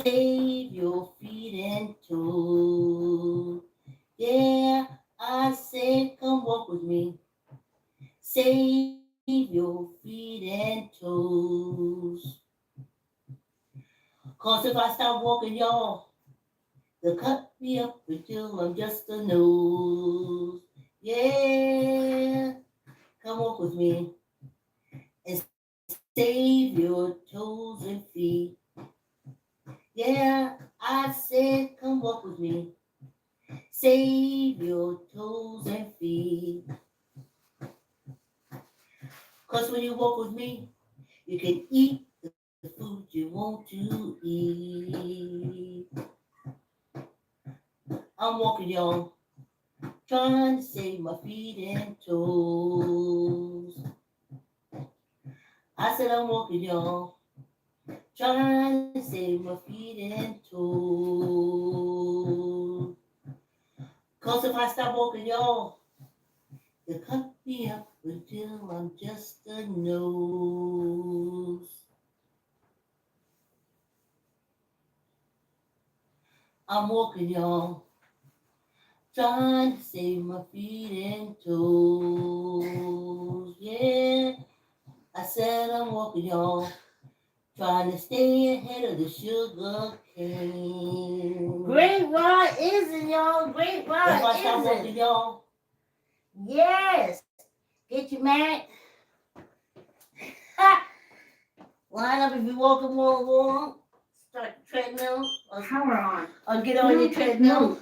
Save your feet and toes. Yeah, I said, come walk with me. Save your feet and toes. Cause if I stop walking, y'all, they'll cut me up until I'm just a nose. Yeah, come walk with me and save your toes and feet. Yeah, I said, come walk with me. Save your toes and feet. Cause when you walk with me, you can eat the food you want to eat. I'm walking, y'all, trying to save my feet and toes. I said I'm walking, y'all, trying to save my feet and toes. Cause if I stop walking, y'all, they cut me up until I'm just a nose. I'm walking, y'all, trying to save my feet and toes. Yeah, I said I'm walking, y'all, trying to stay ahead of the sugar cane. Great Rod isn't, y'all. Great Rod If I stop isn't. walking, y'all, Yes. Get your man. Line up if you're walking more along. Start the treadmill. Power on. Or get on your treadmill.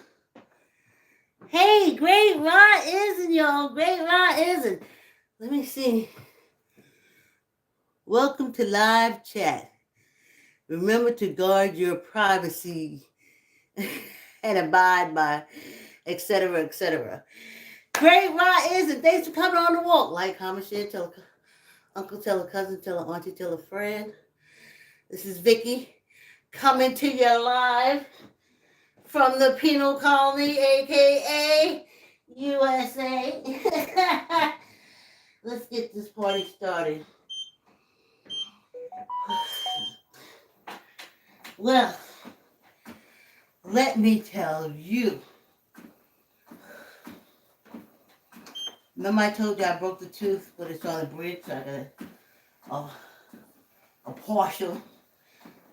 Hey, Great Rod isn't, y'all. Great Rod isn't. Let me see. Welcome to live chat. Remember to guard your privacy and abide by, etc., etc. Great Rod isn't. Thanks for coming on the walk. Like, comment, share, tell a uncle, tell a cousin, tell a auntie, tell a friend. This is Vicki coming to you live from the penal colony, aka USA. Let's get this party started. Well, let me tell you. Remember I told you I broke the tooth, but it's on the bridge, so I got a partial,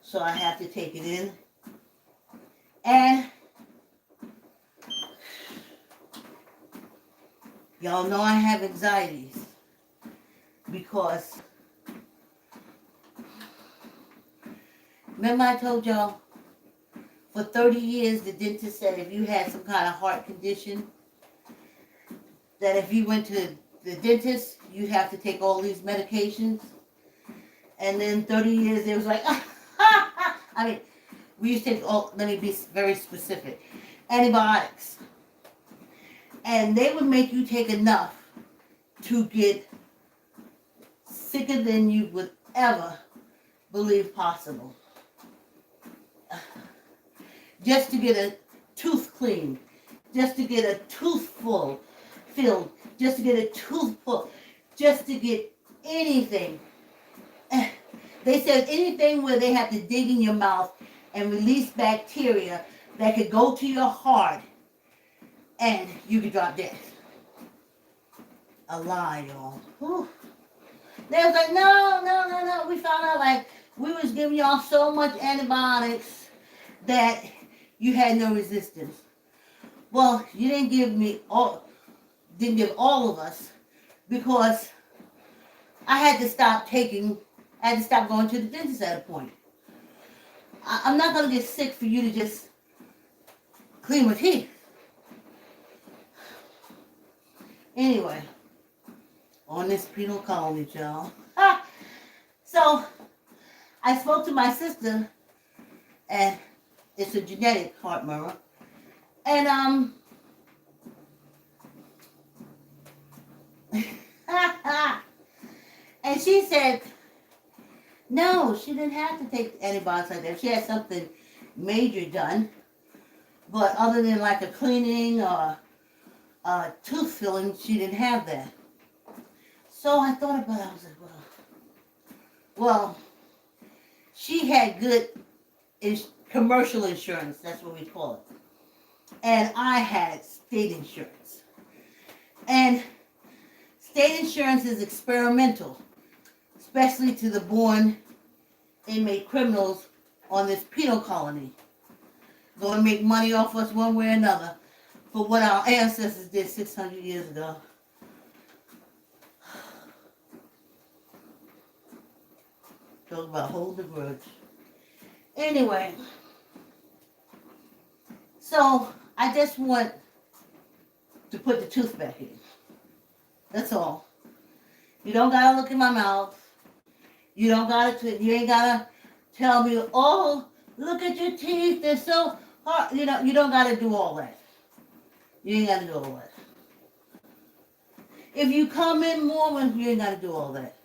so I have to take it in. And y'all know I have anxieties because remember I told y'all for 30 years the dentist said if you had some kind of heart condition, that if you went to the dentist, you'd have to take all these medications. And then 30 years, it was like, I mean, we used to take all, let me be very specific, antibiotics. And they would make you take enough to get sicker than you would ever believe possible. Just to get a tooth cleaned, just to get a tooth filled, just to get a tooth pulled, just to get anything. They said anything where they have to dig in your mouth and release bacteria that could go to your heart and you could drop dead. A lie, y'all. Whew. They was like, no. We found out like we was giving y'all so much antibiotics that you had no resistance. Well, you didn't give all of us because I had to stop going to the dentist at a point. I'm not going to get sick for you to just clean my teeth. Anyway, on this penal colony, y'all. So, I spoke to my sister, and it's a genetic heart murmur. And, and she said, no, she didn't have to take antibiotics like that. She had something major done. But other than like a cleaning or a tooth filling, she didn't have that. So I thought about it. I was like, well, she had good commercial insurance, that's what we call it. And I had state insurance. And state insurance is experimental, especially to the born inmate criminals on this penal colony. Going to make money off us one way or another for what our ancestors did 600 years ago. Talk about holding the grudge. Anyway, so I just want to put the tooth back in. That's all. You don't gotta look in my mouth. You ain't gotta tell me, oh, look at your teeth, they're so hard. You don't gotta do all that. You ain't gotta do all that. If you come in more, you ain't gotta do all that.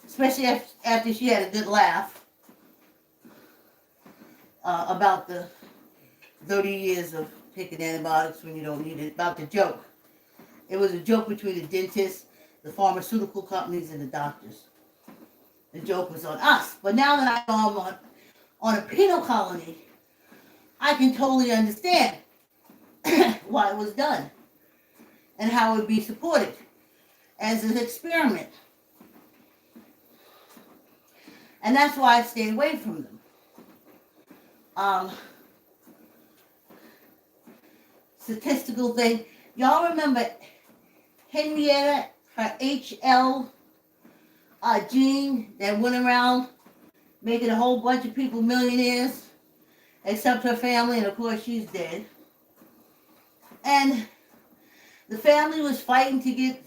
Especially after she had a good laugh about the 30 years of taking antibiotics when you don't need it, about the joke. It was a joke between the dentists, the pharmaceutical companies, and the doctors. The joke was on us. But now that I'm on a penal colony, I can totally understand why it was done and how it would be supported as an experiment. And that's why I stayed away from them. Statistical thing. Y'all remember Henrietta, her HL gene that went around making a whole bunch of people millionaires, except her family, and of course she's dead. And the family was fighting to get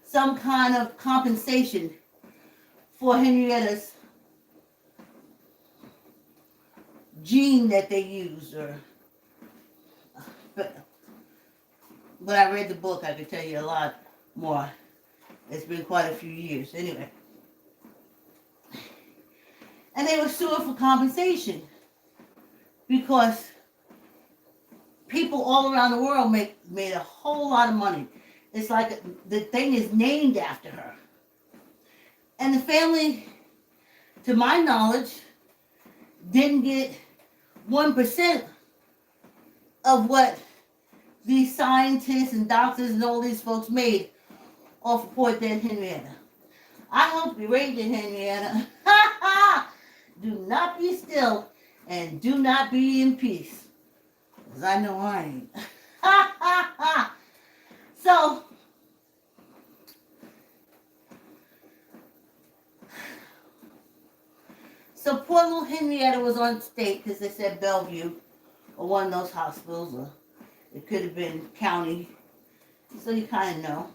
some kind of compensation for Henrietta's gene that they used, but when I read the book, I could tell you a lot more. It's been quite a few years, anyway. And they were suing for compensation because people all around the world made a whole lot of money. It's like the thing is named after her. And the family, to my knowledge, didn't get 1% of what these scientists and doctors and all these folks made off of poor dead Henrietta. I hope you raised it, Henrietta. Do not be still and do not be in peace. Because I know I ain't. So poor little Henrietta was on state because they said Bellevue or one of those hospitals, or it could have been county. So you kind of know.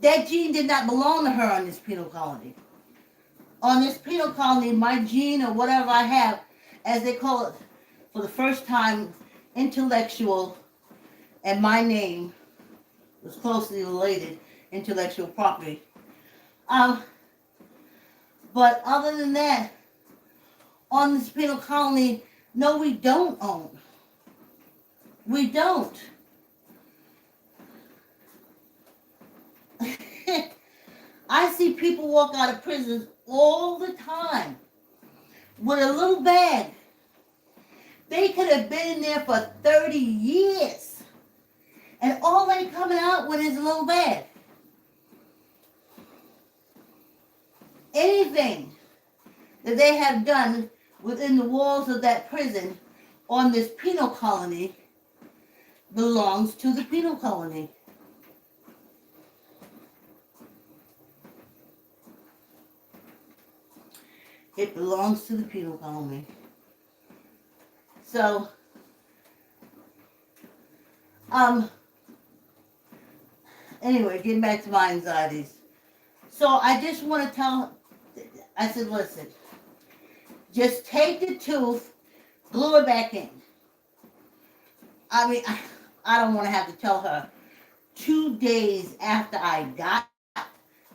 That gene did not belong to her on this penal colony. On this penal colony, my gene or whatever I have, as they call it, for the first time, intellectual, and my name was closely related, intellectual property. But other than that, on this penal colony, no, we don't own. We don't. I see people walk out of prisons all the time with a little bag. They could have been in there for 30 years. And all they coming out with is a little bag. Anything that they have done within the walls of that prison on this penal colony belongs to the penal colony. It belongs to the penal colony. So, anyway, getting back to my anxieties. So I just want to I said, listen, just take the tooth, glue it back in. I mean, I don't want to have to tell her 2 days after I got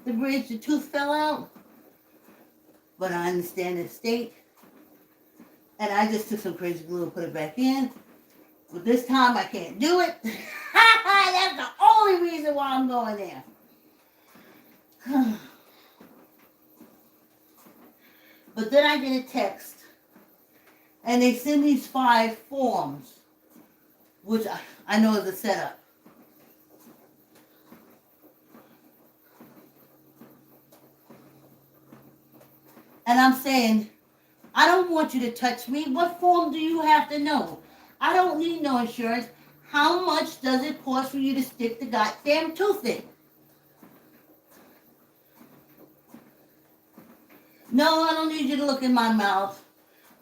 the bridge, the tooth fell out. But I understand the state. And I just took some crazy glue and put it back in. But this time I can't do it. That's the only reason why I'm going there. But then I get a text, and they send these 5 forms, which I know is a setup. And I'm saying, I don't want you to touch me. What form do you have to know? I don't need no insurance. How much does it cost for you to stick the goddamn tooth in? No, I don't need you to look in my mouth.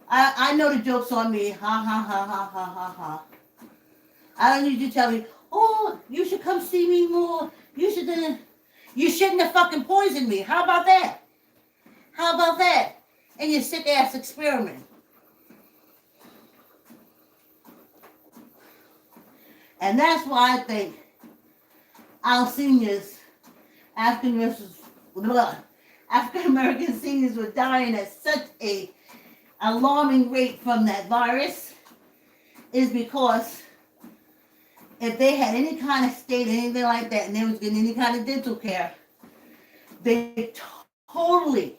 I know the joke's on me. Ha ha ha ha ha ha ha. I don't need you to tell me, oh, you should come see me more. You shouldn't have fucking poisoned me. How about that? How about that? And your sick ass experiment. And that's why I think our seniors, African American seniors, were dying at such a alarming rate from that virus, is because if they had any kind of state, anything like that, and they was getting any kind of dental care, they totally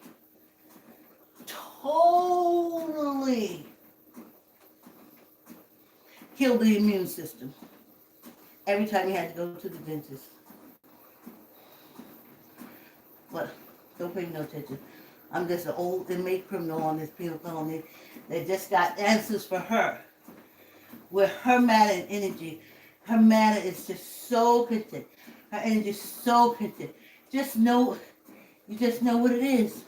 killed the immune system every time you had to go to the dentist. But don't pay no attention. I'm just an old inmate criminal on this penal colony that just got answers for her. With her matter and energy, her matter is just so content. Her energy is so content. You just know what it is.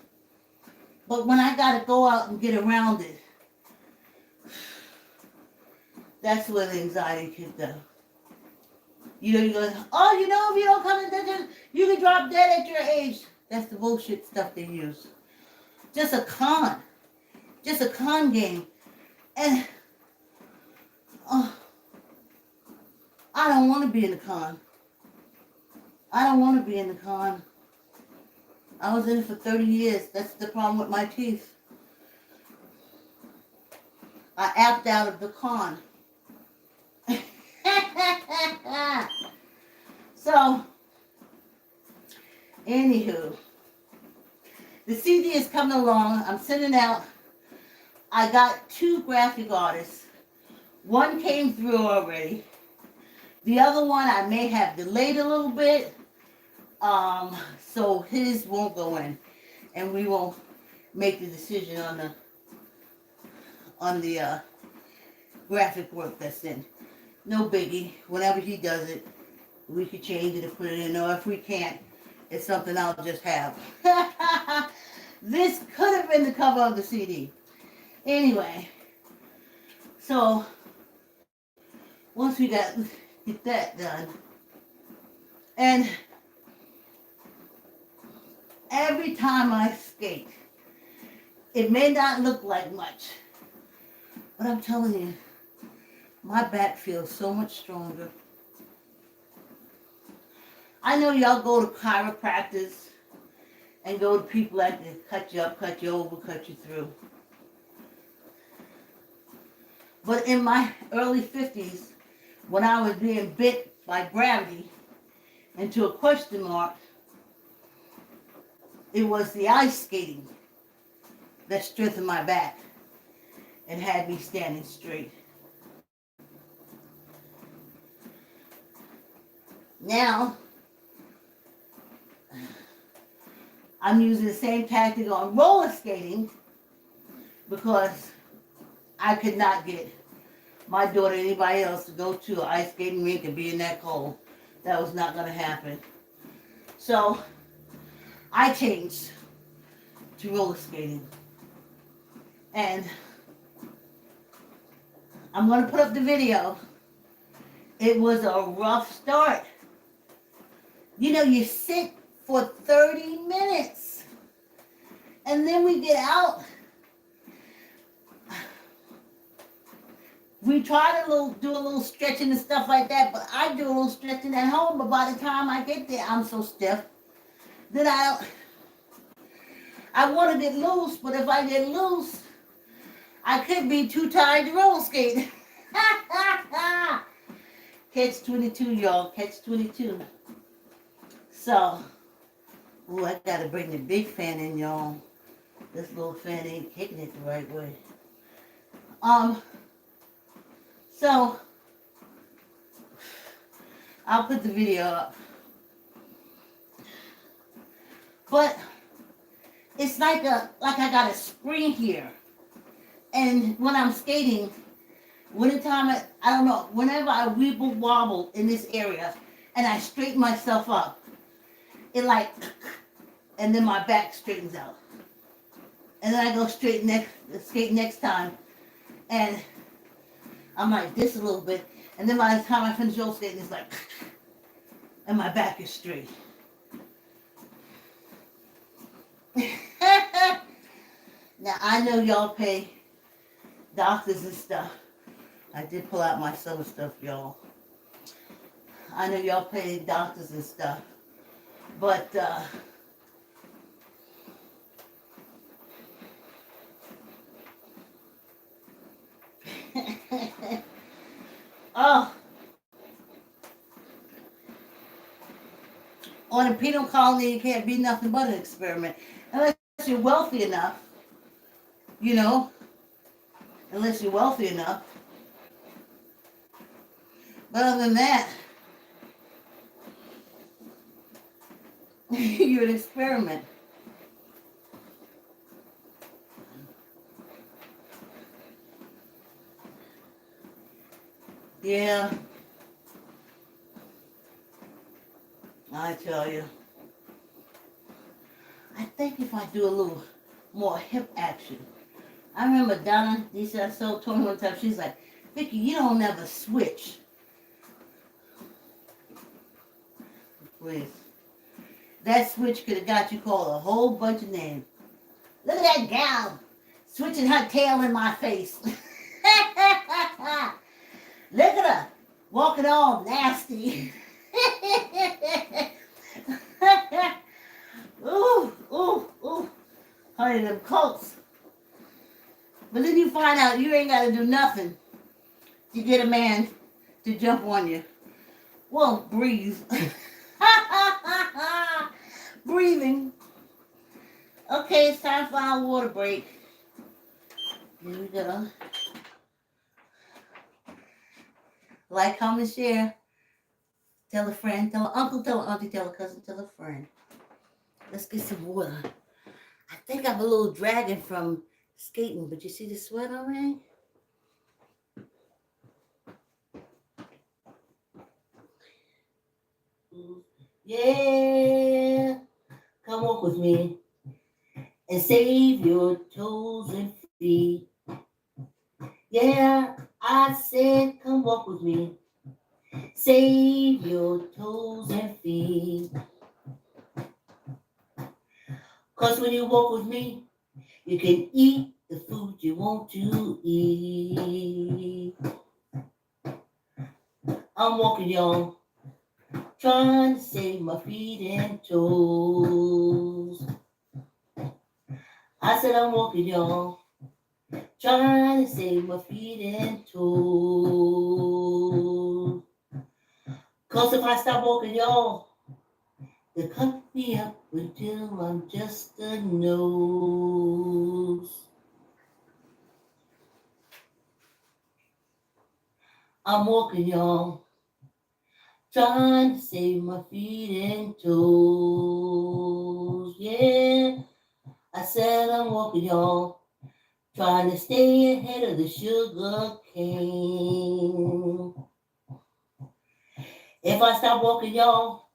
But when I gotta go out and get around it, that's where the anxiety kicked up. You know, you go, oh, you know, if you don't come to dentist, you can drop dead at your age. That's the bullshit stuff they use. Just a con game. And I don't want to be in the con. I don't want to be in the con. I was in it for 30 years. That's the problem with my teeth. I apt out of the con. So, anywho, the CD is coming along. I'm sending out. I got 2 graphic artists. One came through already. The other one I may have delayed a little bit. So his won't go in, and we won't make the decision on the graphic work that's in. No biggie. Whenever he does it, we could change it and put it in. Or if we can't, it's something I'll just have. This could have been the cover of the CD. Anyway, so once we get that done, and every time I skate, it may not look like much, but I'm telling you, my back feels so much stronger. I know y'all go to chiropractors and go to people that can cut you up, cut you over, cut you through. But in my early 50s, when I was being bit by gravity into a question mark, it was the ice skating that strengthened my back and had me standing straight. Now, I'm using the same tactic on roller skating because I could not get my daughter or anybody else to go to an ice skating rink and be in that cold. That was not going to happen. So, I changed to roller skating. And I'm going to put up the video. It was a rough start. You know, you sit for 30 minutes. And then we get out. We try to do a little stretching and stuff like that, but I do a little stretching at home, but by the time I get there, I'm so stiff that I want to get loose, but if I get loose, I could be too tired to roller skate. Catch 22, y'all. Catch 22. So, I gotta bring the big fan in, y'all. This little fan ain't kicking it the right way. So I'll put the video up. But it's like I got a spring here. And when I'm skating, wintertime, I don't know, whenever I wibble wobble in this area and I straighten myself up, it like, and then my back straightens out. And then I go skate next time, and I'm like this a little bit, and then by the time I finish roller skating, it's like, and my back is straight. Now I know y'all pay doctors and stuff. I did pull out my summer stuff, y'all. I know y'all pay doctors and stuff, but oh, on a penal colony, it can't be nothing but an experiment. Unless you're wealthy enough, you know, unless you're wealthy enough. But other than that, you're an experiment. Yeah, I tell you. I think if I do a little more hip action. I remember Donna, DCSO, told me one time, she's like, Vicki, you don't never switch. Please. That switch could have got you called a whole bunch of names. Look at that gal switching her tail in my face. Look at her walking all nasty. Ooh, ooh, ooh. Honey, them colts. But then you find out you ain't got to do nothing to get a man to jump on you. Well, breathe. Breathing. Okay, it's time for our water break. Here we go. Like, comment, share. Tell a friend. Tell an uncle, tell an auntie, tell a cousin, tell a friend. Let's get some water. I think I'm a little dragging from skating, but you see the sweat on me? Yeah, come walk with me and save your toes and feet. Yeah, I said come walk with me, save your toes and feet. 'Cause when you walk with me, you can eat the food you want to eat. I'm walking, y'all, trying to save my feet and toes. I said I'm walking, y'all, trying to save my feet and toes. 'Cause if I stop walking, y'all, they cut me up until I'm just a nose. I'm walking, y'all, trying to save my feet and toes. Yeah, I said I'm walking, y'all, trying to stay ahead of the sugar cane. If I stop walking, y'all,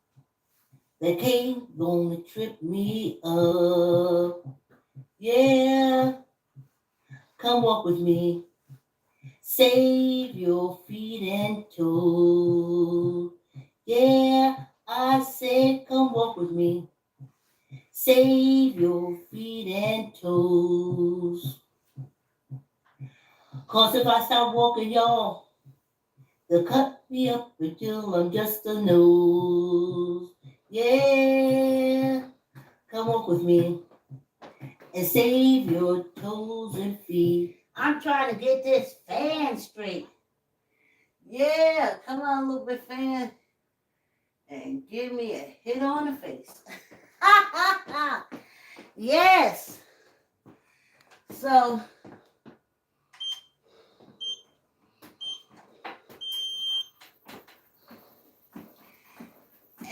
the cane gonna trip me up. Yeah, come walk with me. Save your feet and toes. Yeah, I said come walk with me. Save your feet and toes. 'Cause if I stop walking, y'all, they'll cut me up until I'm just a nose. Yeah, come walk with me and save your toes and feet. I'm trying to get this fan straight. Yeah, come on, little bit fan, and give me a hit on the face. Yes. So,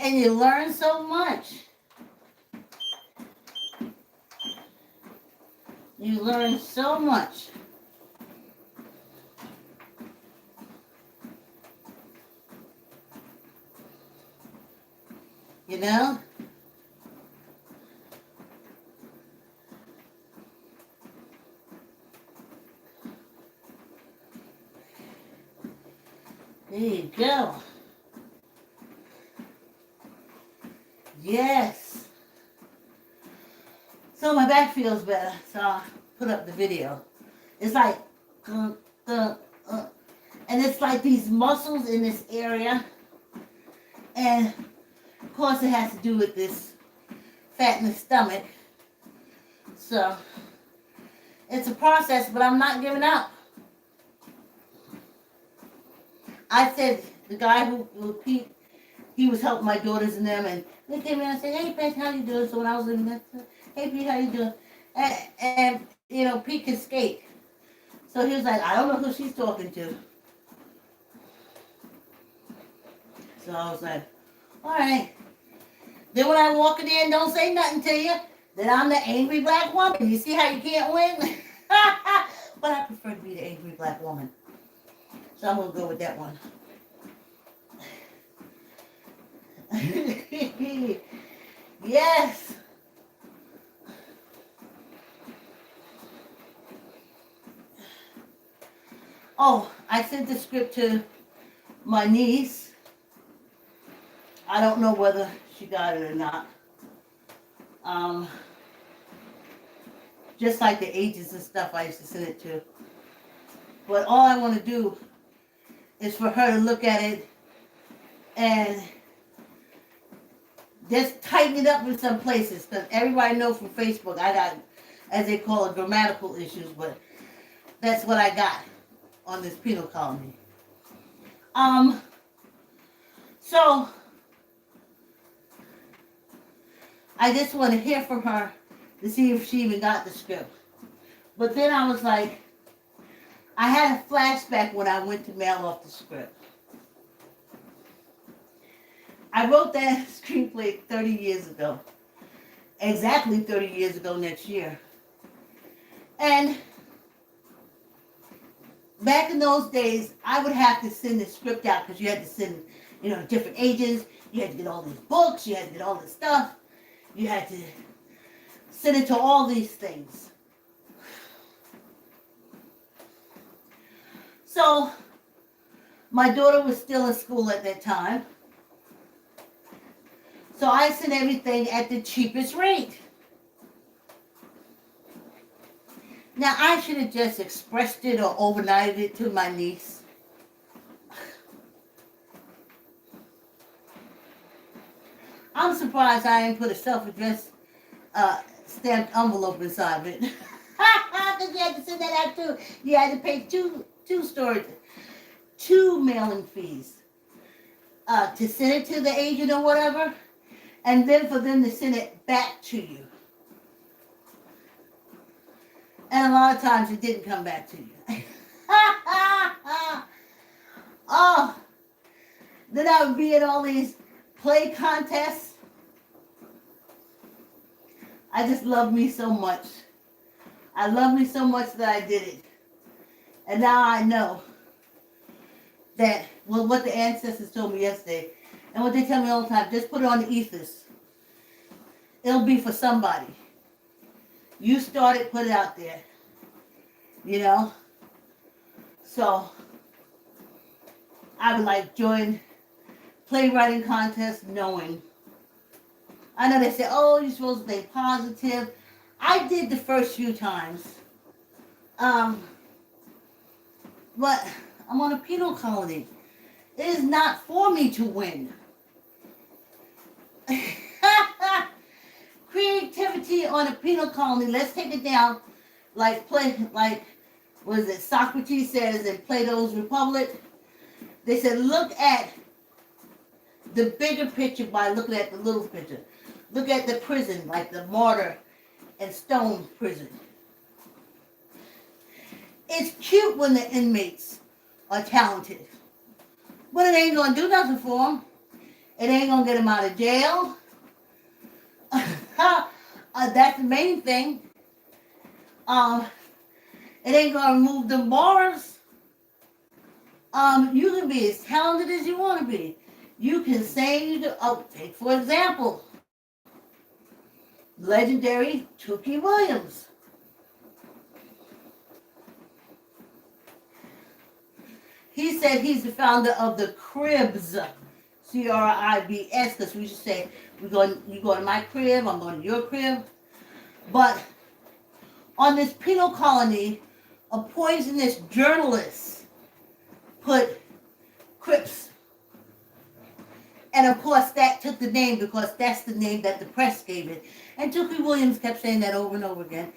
and you learn so much. You learn so much. You know? There you go. Yes. So my back feels better, so I'll put up the video. It's like, and it's like these muscles in this area. And of course it has to do with this fat in the stomach. So it's a process, but I'm not giving up. I said, the guy who Pete, he was helping my daughters and them, and they came in and said, hey, Pete, how you doing? So when I was in there, hey, Pete, how you doing? And you know, Pete can skate. So he was like, I don't know who she's talking to. So I was like, all right. Then when I walk in there and don't say nothing to you, then I'm the angry black woman. You see how you can't win? But I prefer to be the angry black woman. So I'm going to go with that one. Yes. Oh, I sent the script to my niece. I don't know whether she got it or not. Just like the agents and stuff I used to send it to. But all I want to do is for her to look at it and just tighten it up in some places. Because everybody knows from Facebook I got, as they call it, grammatical issues. But that's what I got on this penal colony. So I just want to hear from her to see if she even got the script. But then I was like, I had a flashback when I went to mail off the script. I wrote that screenplay 30 years ago. Exactly 30 years ago next year. And back in those days, I would have to send the script out because you had to send, you know, different agents. You had to get all these books. You had to get all this stuff. You had to send it to all these things. So, my daughter was still in school at that time. So I sent everything at the cheapest rate. Now, I should have just expressed it or overnighted it to my niece. I'm surprised I didn't put a self-addressed stamped envelope inside of it. Because you had to send that out too. You had to pay two mailing fees to send it to the agent or whatever, and then for them to send it back to you. And a lot of times it didn't come back to you. Oh, then I would be in all these play contests. I just love me so much. I love me so much that I did it. And now I know that, well, what the ancestors told me yesterday, and what they tell me all the time, just put it on the ethers. It'll be for somebody. You start it, put it out there. You know? So, I would like join playwriting contests knowing. I know they say, oh, you're supposed to stay positive. I did the first few times. But I'm on a penal colony. It is not for me to win. Creativity on a penal colony, let's take it down like what is it, Socrates says in Plato's Republic. They said, look at the bigger picture by looking at the little picture. Look at the prison, like the mortar and stone prison. It's cute when the inmates are talented, but it ain't gonna do nothing for them. It ain't gonna get them out of jail. That's the main thing. It ain't gonna remove them bars. You can be as talented as you want to be. You can sing. Take for example, legendary Tookie Williams. He said he's the founder of the Cribs, Cribs, because we should say you go to my crib, I'm going to your crib. But on this penal colony, a poisonous journalist put Crips. And of course that took the name because that's the name that the press gave it. And Tookie Williams kept saying that over and over again.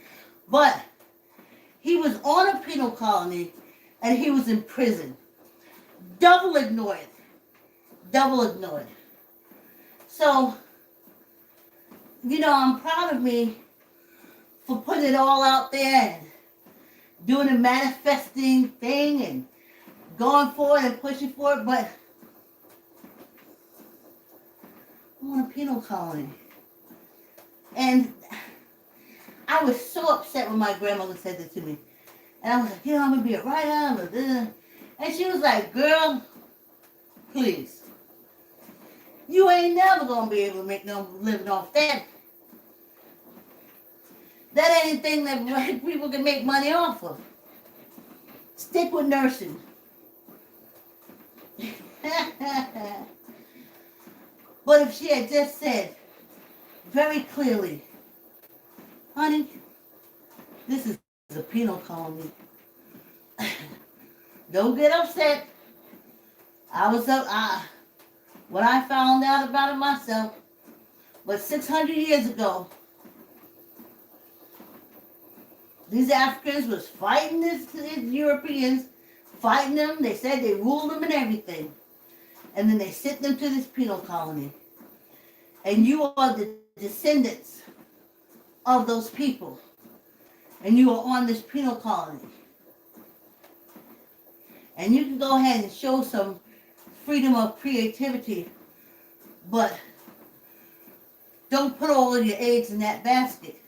But he was on a penal colony and he was in prison. Double ignored. So, I'm proud of me for putting it all out there and doing a manifesting thing and going for it and pushing for it, but I'm on a penal colony. And I was so upset when my grandmother said that to me. And I was like, I'm going to be a writer. And she was like, girl, please. You ain't never going to be able to make no living off that. That ain't a thing that people can make money off of. Stick with nursing. But if she had just said very clearly, honey, this is a penal colony. Don't get upset. I was up when I found out about it myself. But 600 years ago, these Africans was fighting these Europeans, fighting them. They said they ruled them and everything. And then they sent them to this penal colony. And you are the descendants of those people. And you are on this penal colony. And you can go ahead and show some freedom of creativity, but don't put all of your eggs in that basket.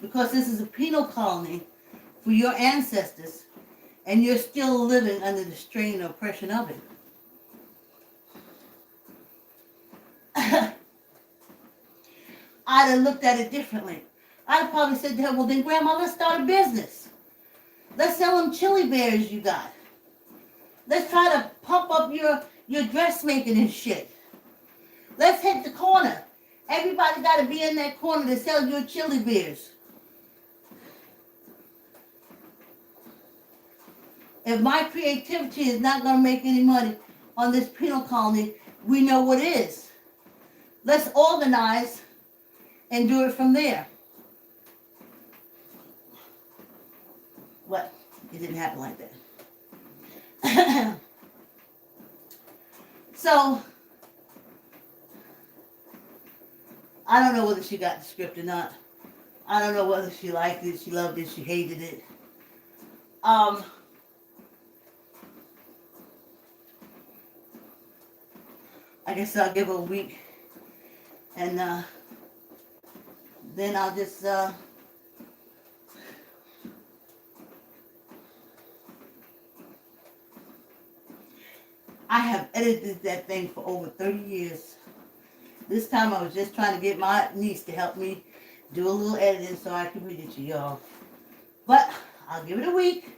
Because this is a penal colony for your ancestors, and you're still living under the strain and oppression of it. I'd have looked at it differently. I'd have probably said to her, well then Grandma, let's start a business. Let's sell them chili bears you got. Let's try to pump up your dressmaking and shit. Let's hit the corner. Everybody got to be in that corner to sell your chili beers. If my creativity is not going to make any money on this penal colony, we know what is. Let's organize and do it from there. What? It didn't happen like that. So, I don't know whether she got the script or not. I don't know whether she liked it, she loved it, she hated it. I guess I'll give her a week. And then I'll just I have edited that thing for over 30 years. This time I was just trying to get my niece to help me do a little editing so I can read it to y'all. But I'll give it a week.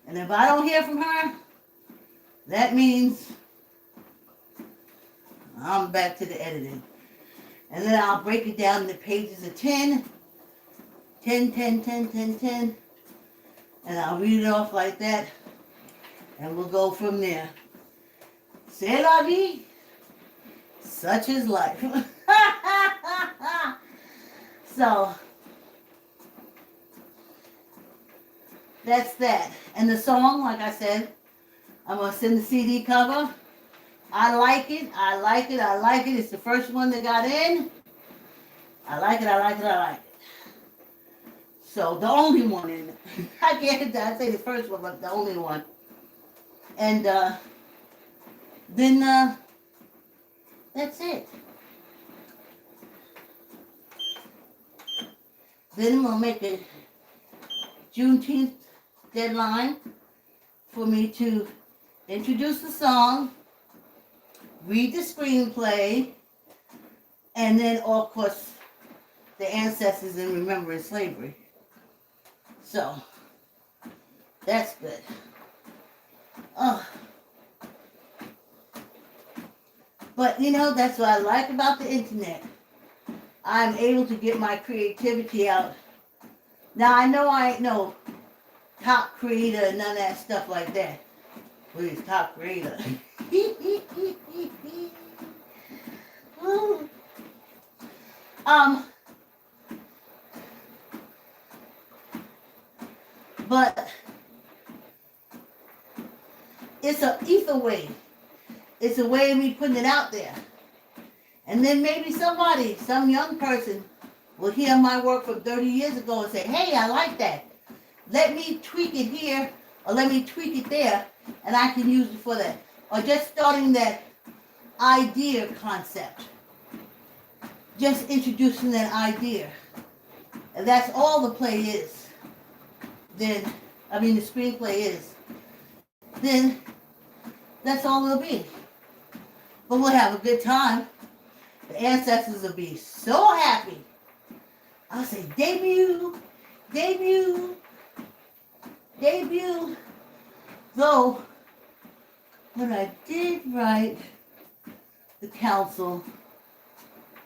And if I don't hear from her, that means I'm back to the editing. And then I'll break it down into pages of 10, 10, 10, 10, 10, 10. And I'll read it off like that. And we'll go from there. C'est la vie. Such is life. So, that's that. And the song, like I said, I'm going to send the CD cover. I like it. It's the first one that got in. I like it. So the only one in it. I can't say the first one, but the only one. And then that's it. Then we'll make a Juneteenth deadline for me to introduce the song, read the screenplay, and then, of course, the ancestors in remembering slavery. So, that's good. But, you know, that's what I like about the internet. I'm able to get my creativity out. Now, I know I ain't no top creator and none of that stuff like that. Please, top creator. But it's an ether way. It's a way of me putting it out there. And then maybe somebody, some young person, will hear my work from 30 years ago and say, hey, I like that. Let me tweak it here, or let me tweak it there, and I can use it for that. Or just starting that idea concept. Just introducing that idea. And that's all the play is. The screenplay is. Then, that's all it'll be. But we'll have a good time. The ancestors will be so happy. I'll say, debut. Though, when I did write the council,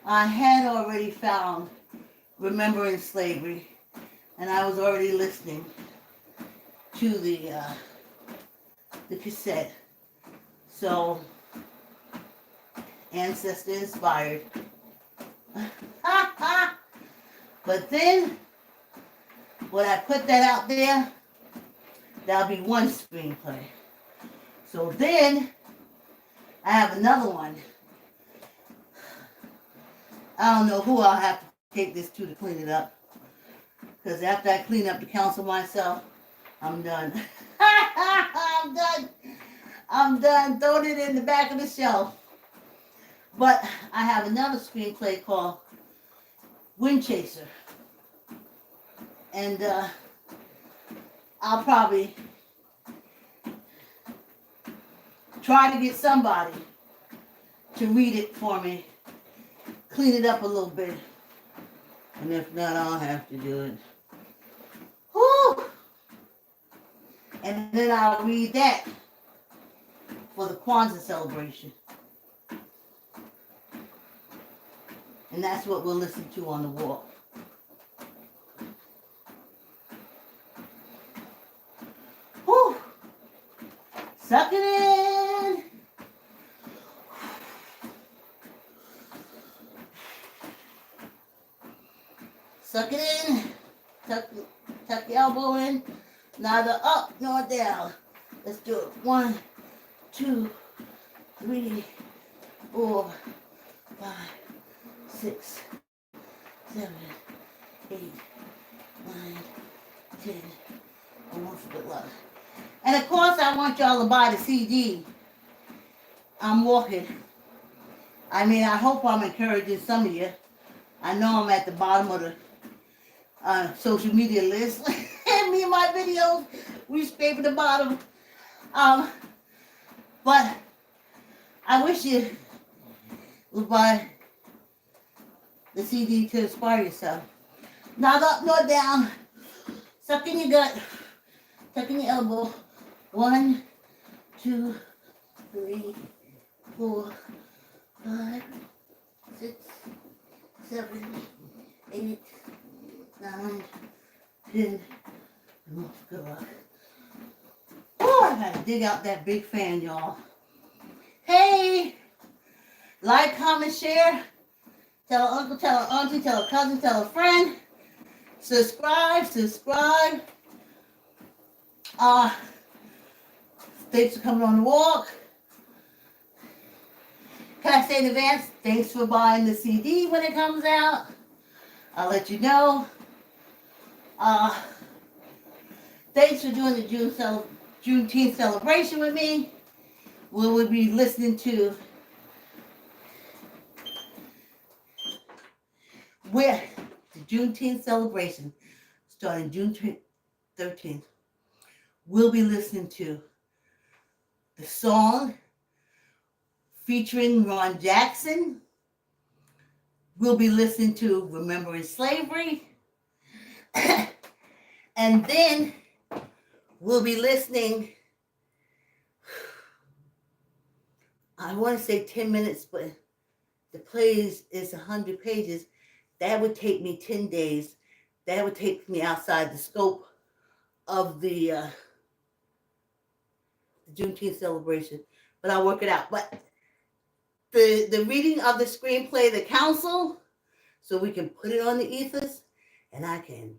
I had already found Remembering Slavery, and I was already listening to the cassette. So, ancestor inspired. But then, when I put that out there, that'll be one screenplay. So then, I have another one. I don't know who I'll have to take this to clean it up. Because after I clean up the council myself, I'm done. I'm done throwing it in the back of the shelf. But I have another screenplay called Wind Chaser. And I'll probably try to get somebody to read it for me, clean it up a little bit. And if not, I'll have to do it. Whew! And then I'll read that for the Kwanzaa celebration. And that's what we'll listen to on the walk. Whew! Suck it in. Suck it in. Tuck your elbow in. Neither up nor down. Let's do it. 1, 2, 3, 4, 5, 6, 7, 8, 9, 10. Almost for good luck. And of course, I want y'all to buy the CD. I'm walking. I mean, I hope I'm encouraging some of you. I know I'm at the bottom of the social media list. Me and my videos, we scrape at the bottom. But I wish you would buy the CD to inspire yourself. Not up nor down. Suck in your gut. Tuck in your elbow. 1, 2, 3, 4, 5, 6, 7, 8, 9, 10. Good luck. Oh, I gotta dig out that big fan, y'all. Hey! Like, comment, share. Tell an uncle, tell an auntie, tell a cousin, tell a friend. Subscribe. Thanks for coming on the walk. Can I say in advance, thanks for buying the CD when it comes out. I'll let you know. Thanks for doing the Juneteenth celebration with me. We will be listening to the Juneteenth celebration starting June 13th. We'll be listening to the song featuring Ron Jackson. We'll be listening to Remembering Slavery. And then we'll be listening, I want to say 10 minutes, but the plays is 100 pages. That would take me 10 days. That would take me outside the scope of the Juneteenth celebration. But I'll work it out. But the reading of the screenplay, the council, so we can put it on the ethos, and I can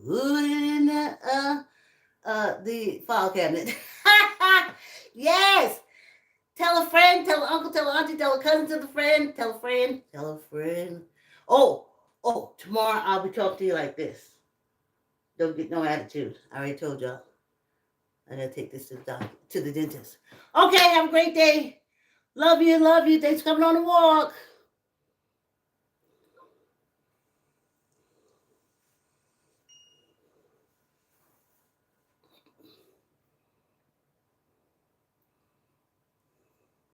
put it in the file cabinet. Yes. Tell a friend, tell an uncle, tell an auntie, tell a cousin, tell a friend, tell a friend, tell a friend. Oh, tomorrow I'll be talking to you like this. Don't get no attitude. I already told y'all. I gotta take this to the dentist. Okay, have a great day. Love you. Thanks for coming on the walk.